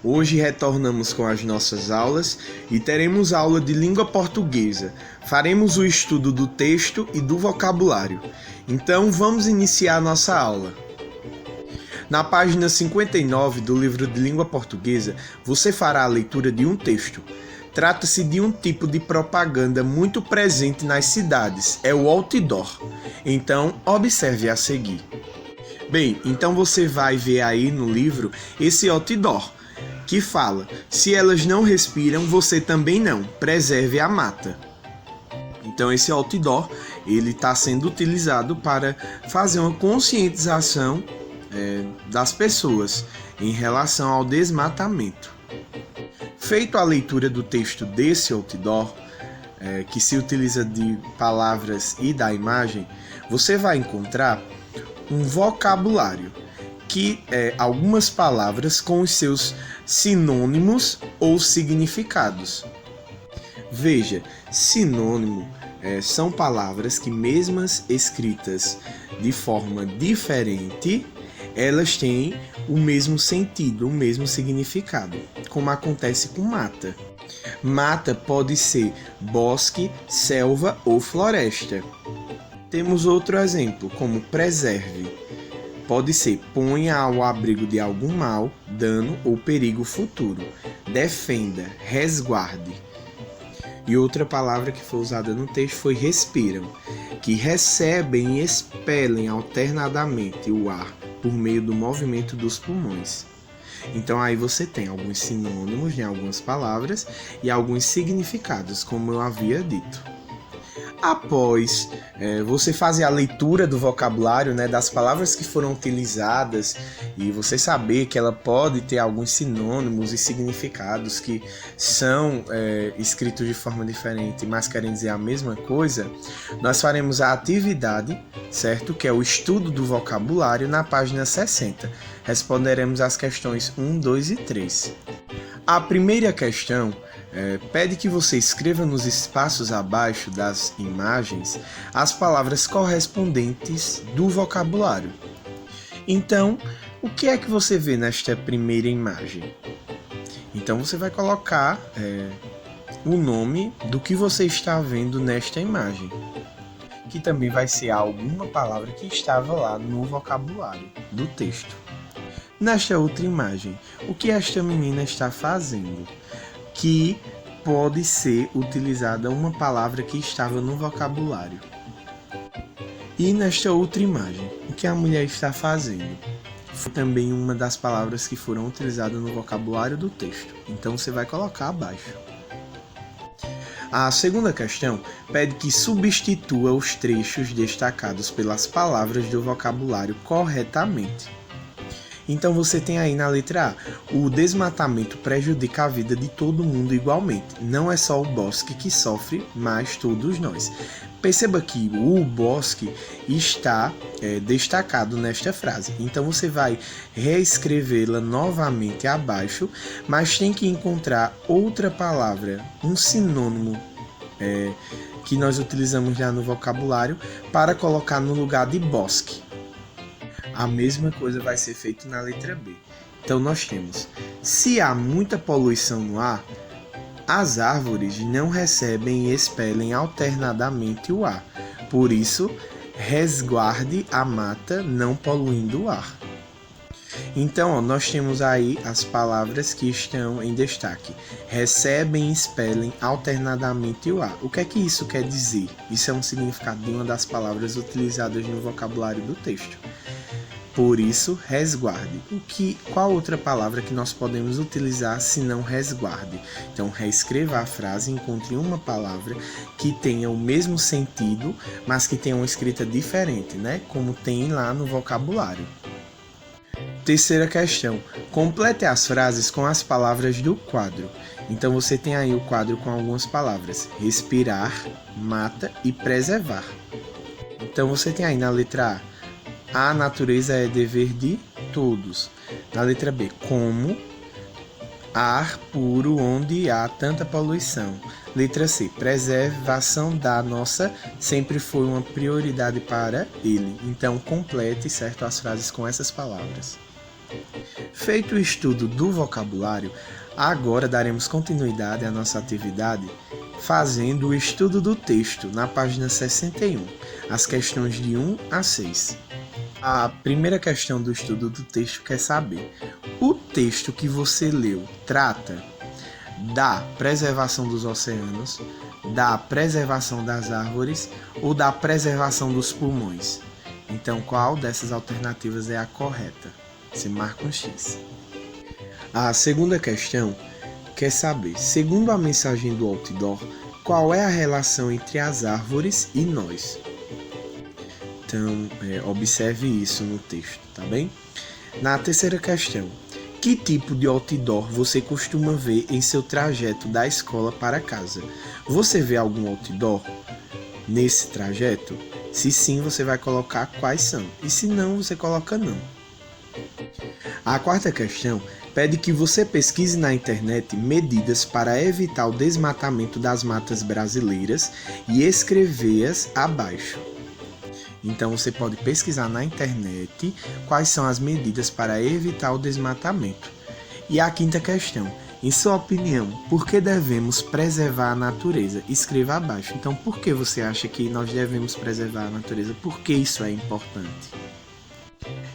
Hoje retornamos com as nossas aulas e teremos aula de língua portuguesa. Faremos o estudo do texto e do vocabulário. Então vamos iniciar nossa aula. Na página 59 do livro de língua portuguesa, você fará a leitura de um texto. Trata-se de um tipo de propaganda muito presente nas cidades, é o outdoor. Então, observe a seguir. Bem, então você vai ver aí no livro esse outdoor, que fala: se elas não respiram, você também não, preserve a mata. Então esse outdoor, ele está sendo utilizado para fazer uma conscientização das pessoas em relação ao desmatamento. Feito a leitura do texto desse outdoor, que se utiliza de palavras e da imagem, você vai encontrar um vocabulário, que é algumas palavras com os seus sinônimos ou significados. Veja, sinônimo são palavras que, mesmo escritas de forma diferente, elas têm o mesmo sentido, o mesmo significado, como acontece com mata. Mata pode ser bosque, selva ou floresta. Temos outro exemplo, como preserve. Pode ser ponha ao abrigo de algum mal, dano ou perigo futuro. Defenda, resguarde. E outra palavra que foi usada no texto foi respiram, que recebem e expelem alternadamente o ar por meio do movimento dos pulmões. Então aí você tem alguns sinônimos de algumas palavras e alguns significados, como eu havia dito. Após você fazer a leitura do vocabulário, das palavras que foram utilizadas, e você saber que ela pode ter alguns sinônimos e significados que são escritos de forma diferente, mas querem dizer a mesma coisa, nós faremos a atividade, certo? Que é o estudo do vocabulário na página 60. Responderemos as questões 1, 2 e 3. A primeira questão pede que você escreva nos espaços abaixo das imagens as palavras correspondentes do vocabulário. Então, o que é que você vê nesta primeira imagem? Então você vai colocar o nome do que você está vendo nesta imagem, que também vai ser alguma palavra que estava lá no vocabulário do texto. Nesta outra imagem, o que esta menina está fazendo? Que pode ser utilizada uma palavra que estava no vocabulário. E nesta outra imagem, o que a mulher está fazendo? Foi também uma das palavras que foram utilizadas no vocabulário do texto. Então você vai colocar abaixo. A segunda questão pede que substitua os trechos destacados pelas palavras do vocabulário corretamente. Então você tem aí na letra A: o desmatamento prejudica a vida de todo mundo igualmente. Não é só o bosque que sofre, mas todos nós. Perceba que o bosque está destacado nesta frase. Então você vai reescrevê-la novamente abaixo, mas tem que encontrar outra palavra, um sinônimo que nós utilizamos já no vocabulário, para colocar no lugar de bosque. A mesma coisa vai ser feita na letra B. Então nós temos: se há muita poluição no ar, as árvores não recebem e expelem alternadamente o ar. Por isso, resguarde a mata, não poluindo o ar. Então, nós temos aí as palavras que estão em destaque: recebem e expelem alternadamente o ar. O que é que isso quer dizer? Isso é um significado de uma das palavras utilizadas no vocabulário do texto. Por isso, resguarde. Qual outra palavra que nós podemos utilizar se não resguarde? Então, reescreva a frase, encontre uma palavra que tenha o mesmo sentido, mas que tenha uma escrita diferente, como tem lá no vocabulário. Terceira questão: complete as frases com as palavras do quadro. Então você tem aí o quadro com algumas palavras: respirar, mata e preservar. Então você tem aí na letra A: a natureza é dever de todos. Na letra B: como ar puro onde há tanta poluição. Letra C: preservação da nossa sempre foi uma prioridade para ele. Então complete, certo, as frases com essas palavras. Feito o estudo do vocabulário, agora daremos continuidade à nossa atividade fazendo o estudo do texto na página 61, as questões de 1 a 6. A primeira questão do estudo do texto quer saber: o texto que você leu trata da preservação dos oceanos, da preservação das árvores ou da preservação dos pulmões? Então, qual dessas alternativas é a correta? Você marca um X. A segunda questão quer saber, segundo a mensagem do outdoor, qual é a relação entre as árvores e nós? Então, observe isso no texto, tá bem? Na terceira questão, que tipo de outdoor você costuma ver em seu trajeto da escola para casa? Você vê algum outdoor nesse trajeto? Se sim, você vai colocar quais são. E se não, você coloca não. A quarta questão pede que você pesquise na internet medidas para evitar o desmatamento das matas brasileiras e escrevê-as abaixo. Então você pode pesquisar na internet quais são as medidas para evitar o desmatamento. E a quinta questão, em sua opinião, por que devemos preservar a natureza? Escreva abaixo. Então, por que você acha que nós devemos preservar a natureza? Por que isso é importante?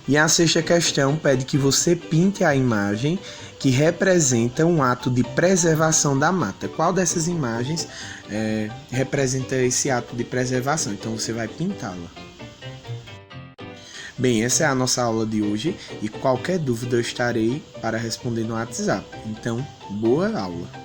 E a sexta questão pede que você pinte a imagem que representa um ato de preservação da mata. Qual dessas imagens representa esse ato de preservação? Então você vai pintá-la. Bem, essa é a nossa aula de hoje e qualquer dúvida eu estarei para responder no WhatsApp. Então, boa aula!